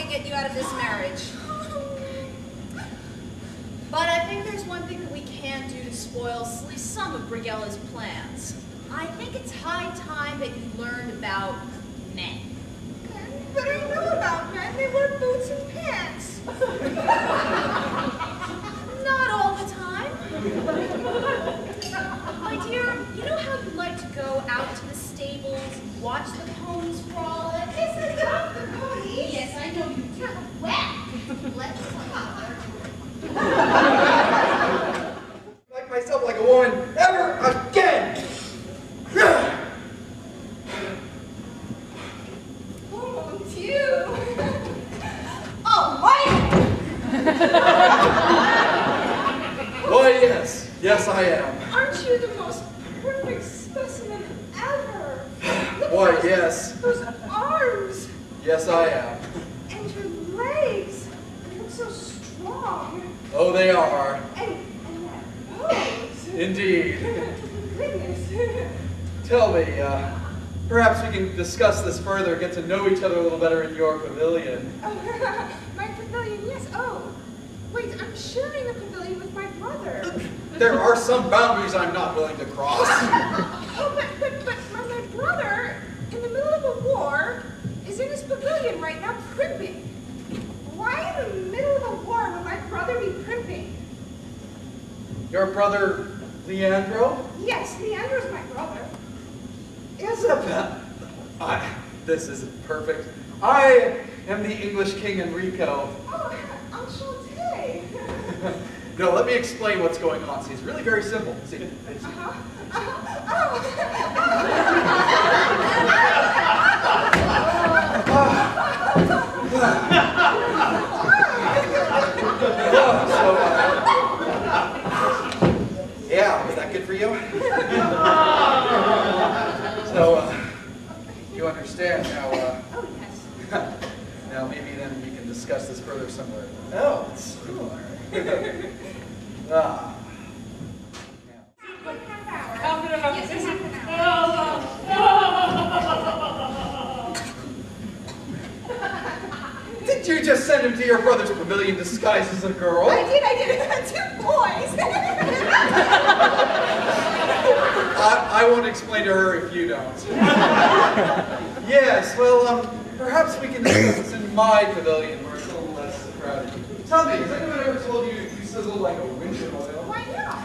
get you out of this marriage. But I think there's one thing that we can do to spoil at least some of Brigella's plans. I think it's high time that you learned about men. But I know about men. They wear boots and pants. Not all the time. My dear, you know how you like to go out to the stables, watch the ponies frolic? Isn't that the ponies? Yes, I know you do. Well, let's cover. Like myself like a woman ever again! Oh, Dieu! Oh, my! Why, yes. Yes, I am. Aren't you the most perfect specimen ever? Look Why, at yes. those arms. Yes, I am. And your legs. They look so strong. Oh, they are. And that nose. Indeed. Goodness. Tell me, perhaps we can discuss this further, get to know each other a little better in your pavilion. Oh, my pavilion, yes. Oh, wait, I'm sharing a pavilion with my brother. There are some boundaries I'm not willing to cross. Oh, but my brother, in the middle of a war, is in his pavilion right now primping. Why in the middle of a war would my brother be primping? Your brother, Leandro? Yes, Leandro's my brother. Isabel. This is perfect. I am the English King Enrico. Oh, enchanté. No, let me explain what's going on. See, it's really very simple. See, yeah, was that good for you? So, you understand now, Oh, yes. now maybe then we can discuss this further somewhere else. Ah. Did you just send him to your brother's pavilion disguised as a girl? I did. Two boys. I won't explain to her if you don't. Yes, well, perhaps we can discuss this in my pavilion where it's a little less crowded. Tell me, has anyone ever told you you sizzle like a winter oil? Why not?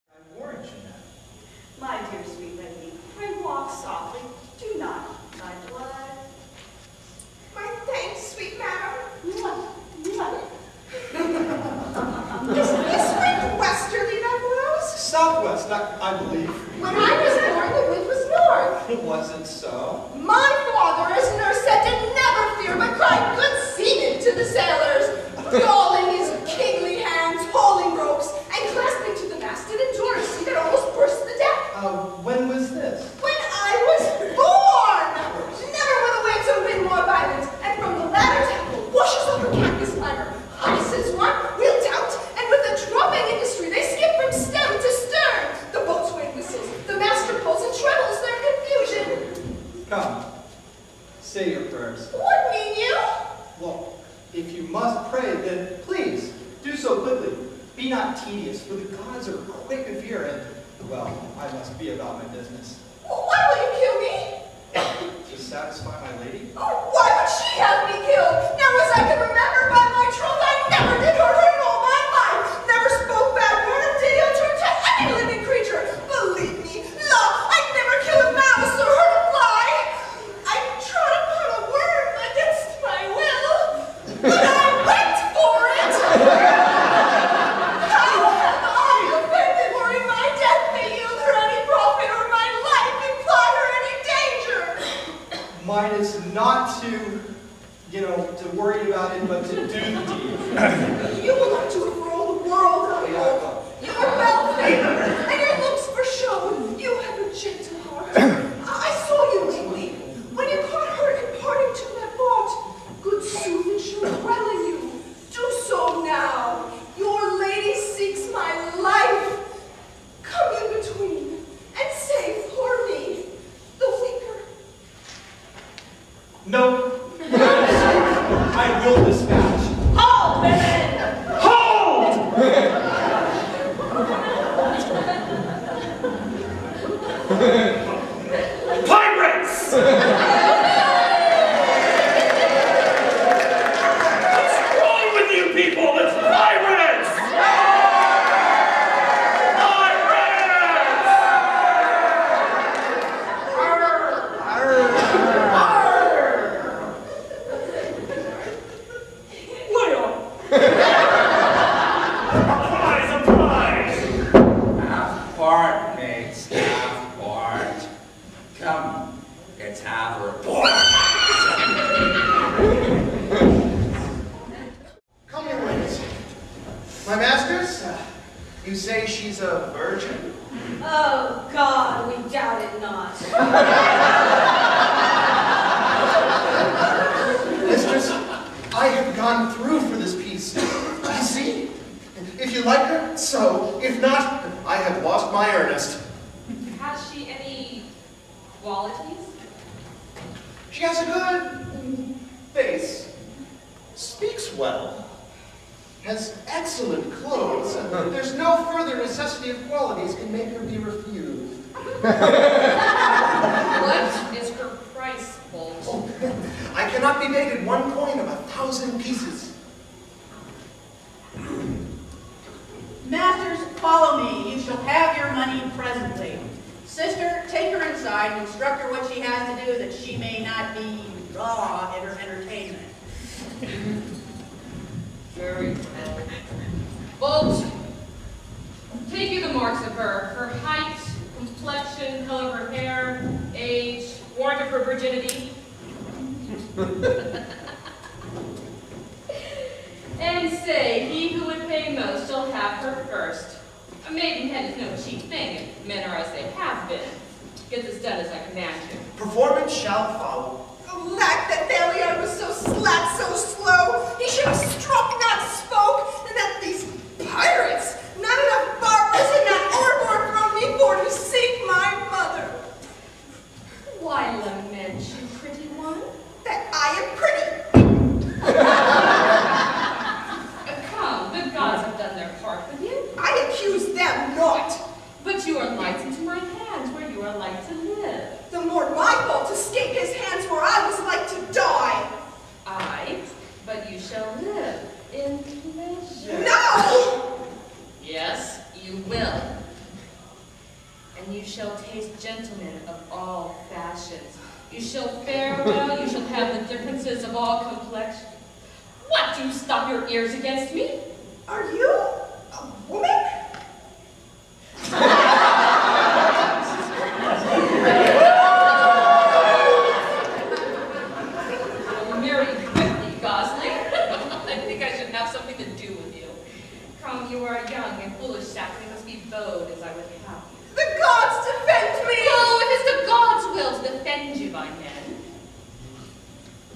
I warned you that. My dear sweet lady, pray walk softly. Do not my blood. My thanks, sweet madam. Mwah, mwah. Is this wind westerly that blows? Southwest, I believe. When I was born, the wind was north. It wasn't so. My father, as nurse said, did never fear, but cried good seamen to the sailors, galling his kingly hands, hauling ropes, and clasping to the mast an endurance sea that almost burst the deck. When was this? When I was born! Never were the waves of wind more violent, and from the ladder tackle washes over canvas liner, hyacinths run, wheeled out, and with a dropping industry they skip from stem to stern. The boatswain whistles, the master pulls and trebles their confusion. Come, say your prayers. What mean you? Look, if you must pray, then please, do so quickly. Be not tedious, for the gods are quick of ear, and, well, I must be about my business. Why will you kill me? To satisfy my lady? Oh, why would she have me killed? Now as I can remember by my troth, I never did hurt her in all my life. Never spoke bad word or did ill turn to any living creature. Believe me, love, I'd never kill a mouse or hurt a fly. I trod upon a worm against my will, but I went for it. How have I offended her in my death may yield her any profit or my life imply her any danger? Mine is not to, to worry about it, but to do the deed. You will not do it for all the world, I hope. You are well favored, and your looks for show. You have a gentle heart. I saw you lately, when you caught her imparting to that thought. Good sooth, it shall dwell in you. Do so now. Your lady seeks my I will dispatch. Halt, women! Hold! Pirates! What's wrong with you people? It's pirates! You say she's a virgin? Oh, God, we doubt it not. Mistress, I have gone through for this piece. You see? If you like her, so. If not, I have lost my earnest. Has she any qualities? She has a good face, speaks well, has excellent clothes, and there's no further necessity of qualities can make her be refused. What is her price, Bolt? Oh, I cannot be mated 1 coin of 1,000 pieces. Masters, follow me. You shall have your money presently. Sister, take her inside and instruct her what she has to do that she may not be raw in her entertainment. Very well. Bolt, take you the marks of her height, complexion, color of her hair, age, warrant of her virginity. And say, he who would pay most shall have her first. A maidenhead is no cheap thing if men are as they have been. Get this done as I command you. Performance shall follow. Alack, that Beliard was so slack, so slow. He should have struck, not spoke. And that these pirates, not enough barbers and not overboard thrown me for to seek my mother. Why lament, you pretty one? That I am pretty. Come, the gods have done their part with you. I accuse them not. But you are light into my hands, where you are like to live. The more my fault to escape his hands where I was like to die. Aye, but you shall live in pleasure. No! Yes, you will. And you shall taste gentlemen of all fashions. You shall fare well, you shall have the differences of all complexions. What, do you stop your ears against me? Are you a woman? Marry quickly, Gosling. I think I should have something to do with you. Come, you are young and foolish, sapling. You must be bowed as I would have you. The gods defend me! Oh, if it's the gods' will to defend you by men,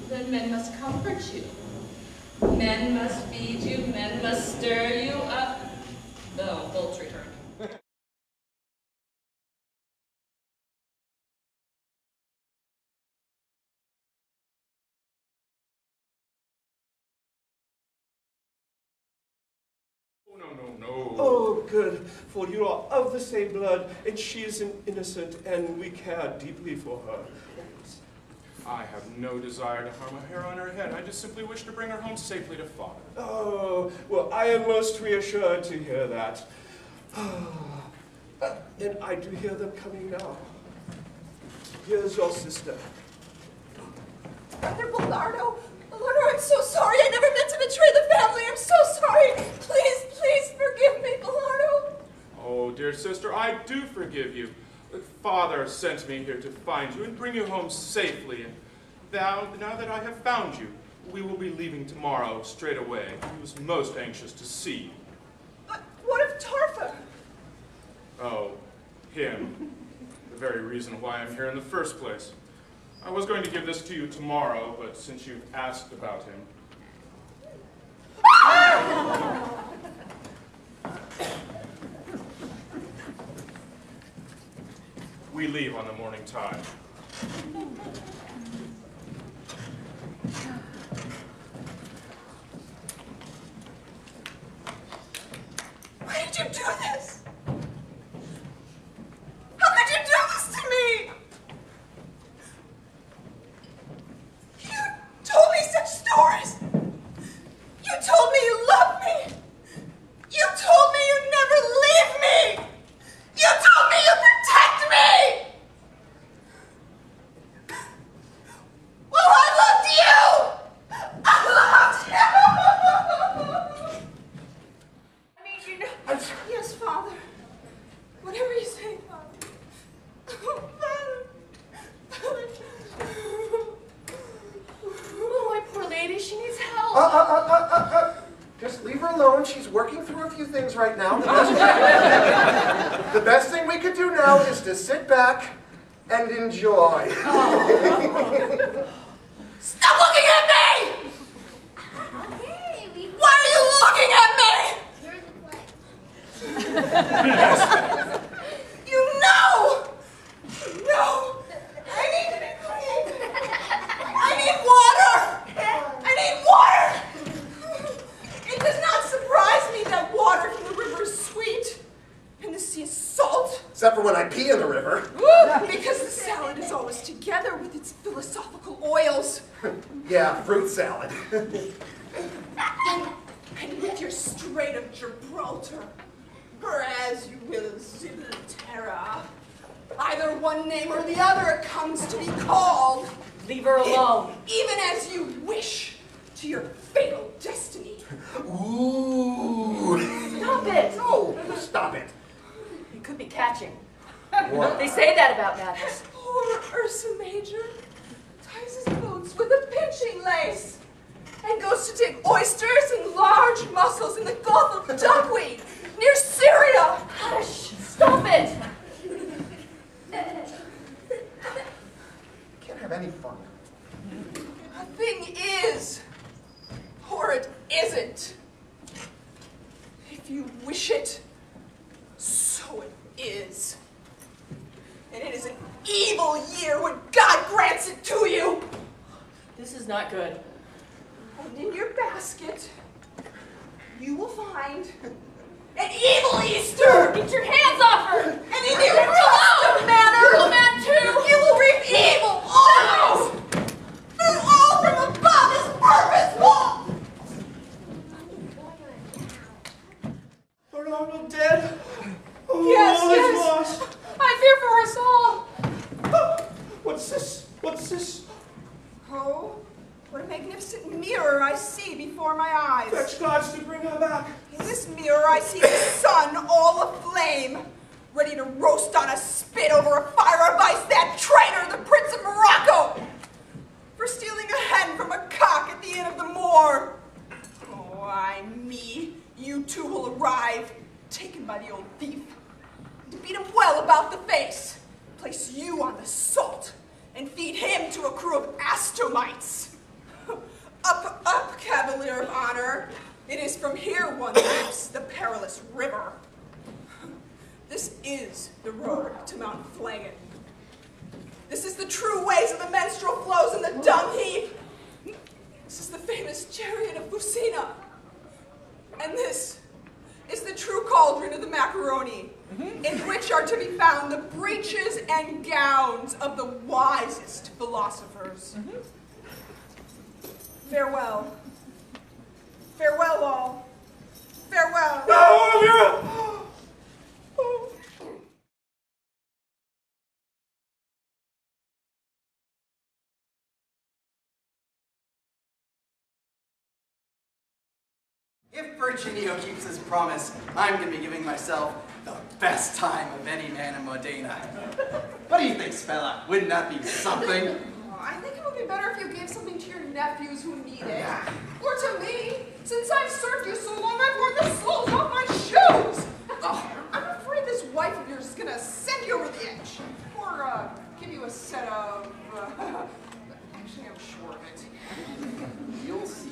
then men must comfort you. Men must feed you, men must stir you up. Oh, Bolt's returned. No. Oh, good, for you are of the same blood, and she is innocent, and we care deeply for her. I have no desire to harm a hair on her head. I just simply wish to bring her home safely to father. Oh, well, I am most reassured to hear that. And I do hear them coming now. Here's your sister. Brother Bellardo, I'm so sorry. I never meant to betray the family. I'm so sorry. Please, please forgive me, Bellardo. Oh, dear sister, I do forgive you. Father sent me here to find you and bring you home safely. And now that I have found you, we will be leaving tomorrow straight away. He was most anxious to see you. But what of Tarfa? Oh, him. The very reason why I'm here in the first place. I was going to give this to you tomorrow, but since you've asked about him... We leave on the morning tide. Just leave her alone. She's working through a few things right now. The best thing we could do now is to sit back and enjoy. Stop looking at me! Why are you looking at me? You know! No! I need to be clean! I need water! I need water! It does not surprise me that water from the river is sweet and the sea is salt. Except for when I pee in the river. Because the salad is always together with its philosophical oils. Yeah, fruit salad. And with your Strait of Gibraltar, or as you will, Gibraltar. Either one name or the other it comes to be called. Leave her alone. Even as you wish to your fatal destiny. Ooh. Stop it. Oh, stop it. It could be catching. What? They say that about madness. Poor Ursa Major ties his boots with a pinching lace and goes to dig oysters and large mussels in the Gulf of Duckweed near Syria. Hush! Stop it! Can't have any fun. A thing is, or it isn't. If you wish it, so it is. And it is an evil year when God grants it to you. This is not good. And in your basket, you will find an evil Easter. Get your hands off her! And in your custom manner, You're mad too! you will reap evil always. And all from above is purposeful. Are Arnold dead? Oh, Yes, all is yes. lost. I fear for us all! What's this? What's this? Oh, what a magnificent mirror I see before my eyes. Fetch gods to bring her back. In this mirror I see the sun all aflame, ready to roast on a spit over a fire of ice that traitor, the Prince of Morocco, for stealing a hen from a cock at the inn of the Moor. Oh, ay me, you two will arrive, taken by the old thief, to beat him well about the face, place you on the salt, and feed him to a crew of Astomites. Up, up, Cavalier of Honor. It is from here one leaps the perilous river. This is the road to Mount Phlegon. This is the true ways of the menstrual flows and the dung heap. This is the famous chariot of Lucina. And this is the true cauldron of the macaroni, in which are to be found the breeches and gowns of the wisest philosophers. Farewell. Farewell, all. Farewell. No, Olivia! If Virginio keeps his promise, I'm going to be giving myself the best time of any man in Modena. What do you think, Spella? Wouldn't that be something? Oh, I think it would be better if you gave something to your nephews who need it. Or to me. Since I've served you so long, I've worn the soles off my shoes. Oh, I'm afraid this wife of yours is going to send you over the edge. Or give you a set of... actually, I'm sure of it. You'll see.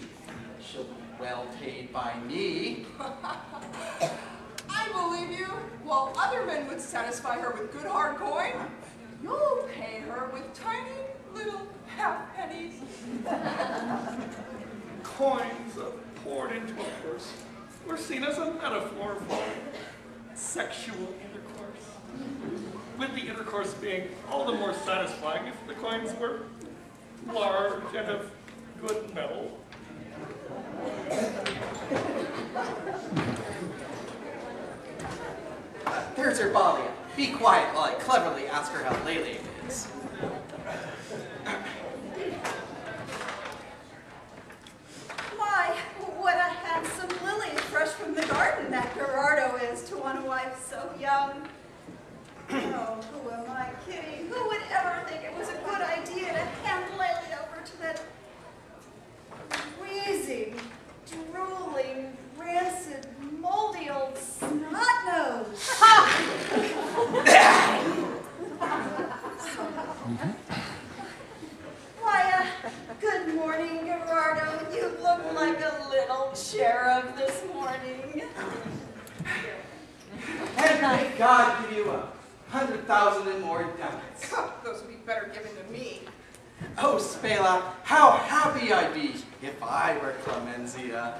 She'll be well paid by me. I believe you. While other men would satisfy her with good hard coin, you'll pay her with tiny little half pennies. Coins poured into a purse were seen as a metaphor for sexual intercourse, with the intercourse being all the more satisfying if the coins were large and of good metal. There's her Balia. Be quiet while I cleverly ask her how Lele is. Why, what a handsome lily fresh from the garden that Gerardo is to want a wife so young. Oh, who am I kidding? Who would ever think it was a good idea to hand Lily over to that wheezing old sheriff this morning. And may God give you 100,000 and more ducats. Those would be better given to me. Oh, Spela, how happy I'd be if I were Clemenzia.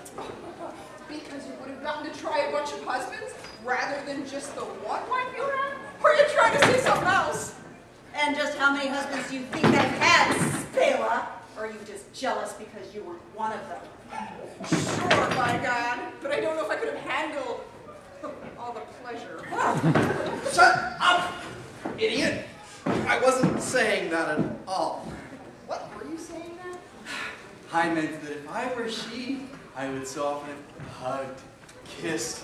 Because you would have gotten to try a bunch of husbands rather than just the one wife you had? Or are you trying to say something else? And just how many husbands do you think I've had, Spela? Or are you just jealous because you weren't one of them? Sure, by God. But I don't know if I could have handled all the pleasure. Shut up, idiot! I wasn't saying that at all. What were you saying now? I meant that if I were she, I would so often have hugged, kissed,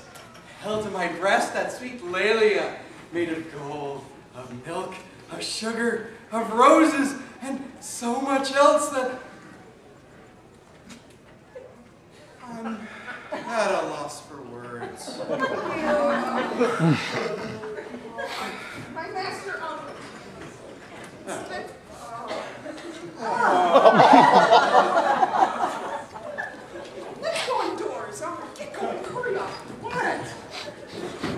held to my breast that sweet Lelia, made of gold, of milk, of sugar, of roses, and so much else that I'm at a loss for words. My master, let's go indoors. Get going, hurry up. What?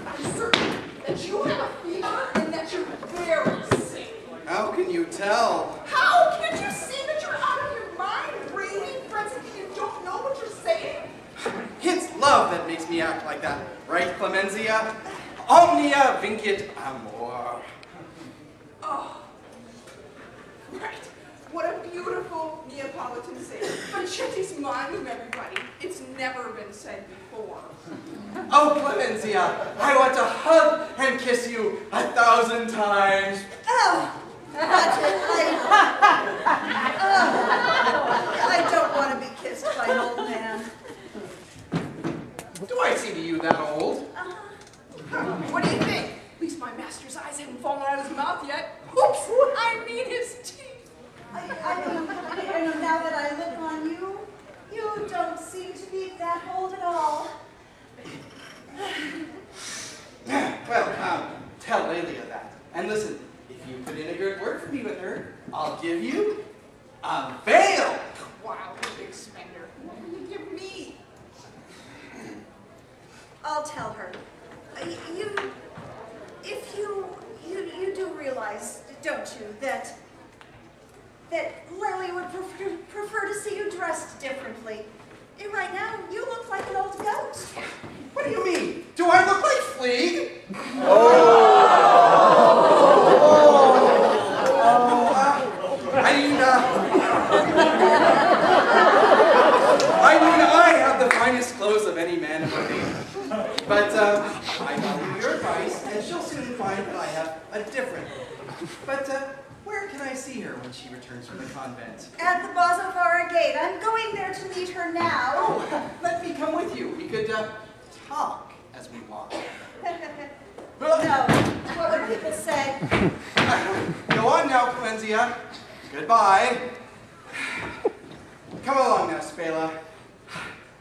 I'm certain that you have a fever and that you're very sick. How can you tell? How? Can't you see that you're out of your mind, raving, frenzied, and you don't know what you're saying? It's love that makes me act like that, right, Clemenzia? Omnia vincit amor. Oh, right. What a beautiful Neapolitan saying. But Chetti's mind of everybody. It's never been said before. Oh, Clemenzia, I want to hug and kiss you 1,000 times. Oh, I don't want to be kissed by an old man. Do I seem to you that old? What do you think? At least my master's eyes haven't fallen out of his mouth yet. Oops, I mean his teeth. I know now that I look on you, you don't seem to be that old at all. Well, tell Lelia that. And listen, if you put in a good word for me with her, I'll give you a veil. Wow, you big spender. What will you give me? I'll tell her. You do realize, don't you, that Lily would prefer to see you dressed differently. Right now, you look like an old goat. What do you mean? Do I look like Fleeg? I have the finest clothes of any man in the nation. But I value your advice, and she'll soon find that I have a different one. But where can I see her when she returns from the convent? At the Bazzavara gate. I'm going there to meet her now. Oh, let me come with you. We could talk as we walk. No, what would people say? Go on now, Clemenzia. Goodbye. Come along now, Spela.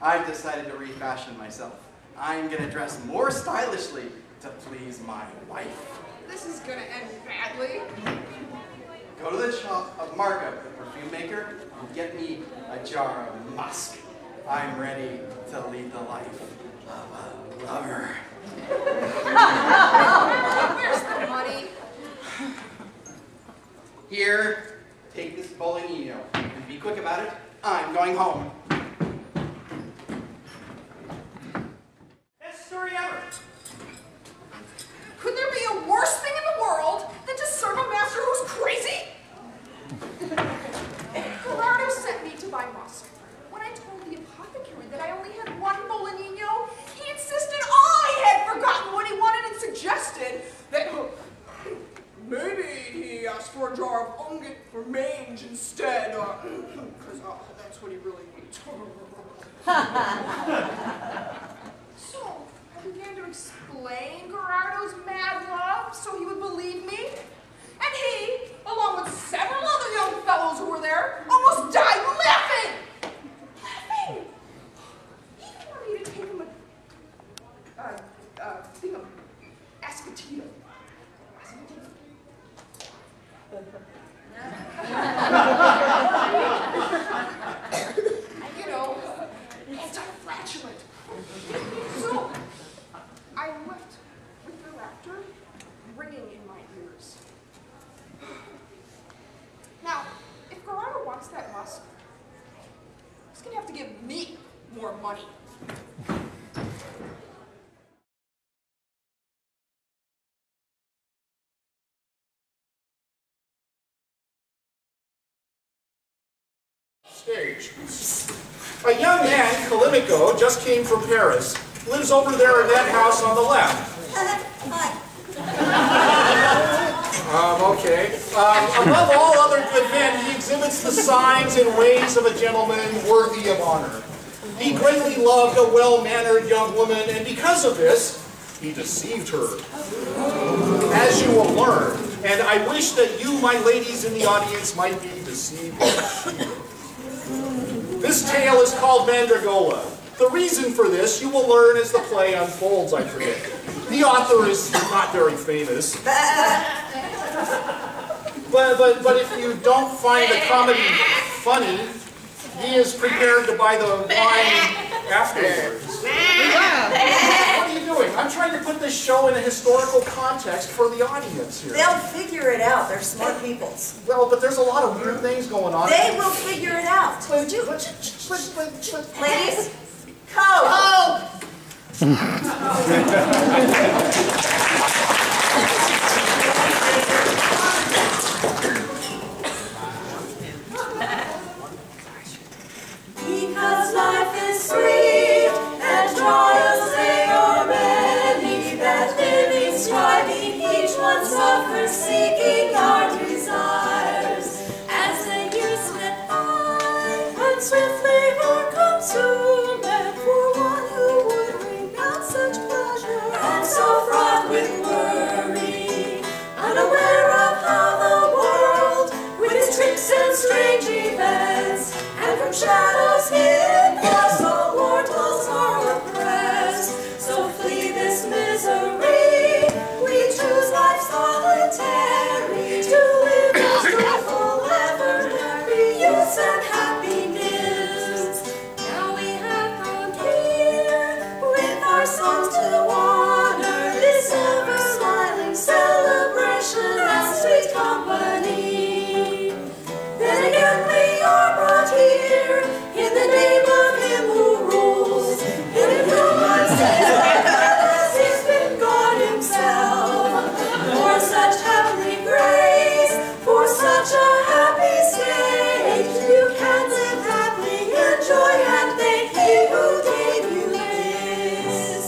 I've decided to refashion myself. I'm going to dress more stylishly to please my wife. This is gonna end badly. Go to the shop of Marco, the perfume maker, and get me a jar of musk. I'm ready to lead the life of a lover. Where's the money? Here, take this Bolognino, and be quick about it. I'm going home. Best story ever. Could there be a worse thing in the world than to serve a master who's crazy? Gerardo sent me to buy musk. When I told the apothecary that I only had one Bolognino, he insisted I had forgotten what he wanted and suggested that maybe he asked for a jar of unguent for mange instead, because that's what he really needs. So I began to explain Gerardo's mad love so he would believe me. And he, along with several other young fellows who were there, almost died laughing. Laughing! He wanted me to take him a thing of ascotito. You know, it's a flat more money. Stage. A young man, Kalimico, just came from Paris. Lives over there in that house on the left. Okay. Above all other good men, he exhibits the signs and ways of a gentleman worthy of honor. He greatly loved a well-mannered young woman, and because of this, he deceived her. As you will learn, and I wish that you, my ladies in the audience, might be deceived. This tale is called Mandragola. The reason for this you will learn as the play unfolds, I predict. The author is not very famous. But if you don't find the comedy funny, he is prepared to buy the wine afterwards. What are you doing? I'm trying to put this show in a historical context for the audience here. They'll figure it out. They're smart people. Well, but there's a lot of weird things going on. They will figure it out. Ladies, code. Because life is sweet and trials they are many, that living, striving, each one suffers, seeking our desires. As the years slip by, and swiftly are consumed, and for one who would renounce such pleasure, and so fraught with worry, unaware of how the world, with its tricks and strange events, and from shadows hidden, thus all mortals are oppressed. So flee this misery. We choose life solitary, to live as joyful, ever merry youths and happiness. Now we have come here with our songs to honor this ever smiling celebration and sweet company. Then again we are brought here in the name of Him who rules, and in whom our sins are as He's been God Himself. For such heavenly grace, for such a happy state, you can live happily, enjoy and thank He who gave you this.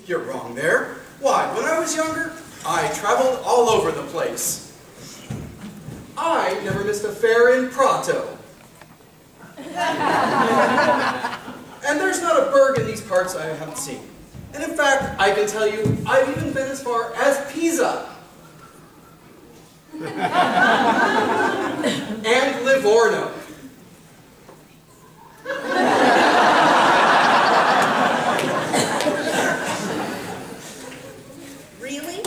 You're wrong there. Why, when I was younger, I traveled all over the place. I never missed a fair in Prato. And there's not a burg in these parts I haven't seen. And in fact, I can tell you, I've even been as far as Pisa. And Livorno. Really?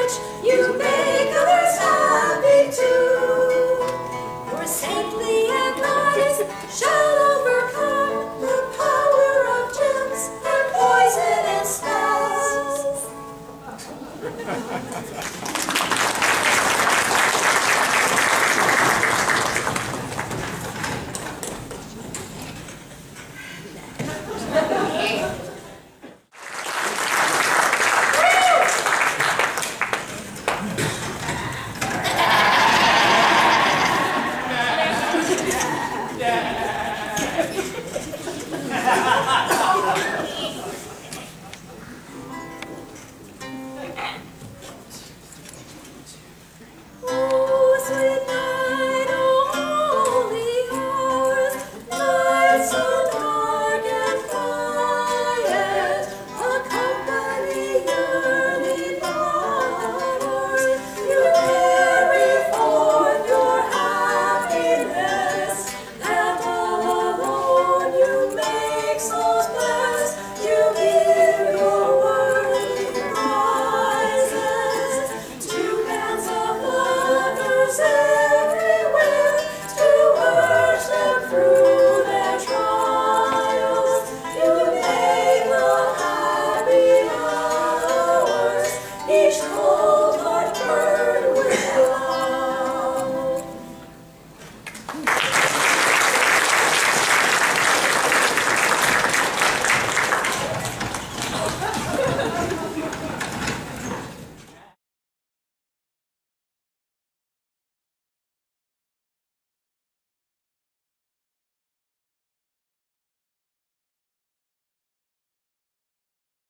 rich, you make others happy too. Your saintly advice shall overcome the power of gems and poison and spells.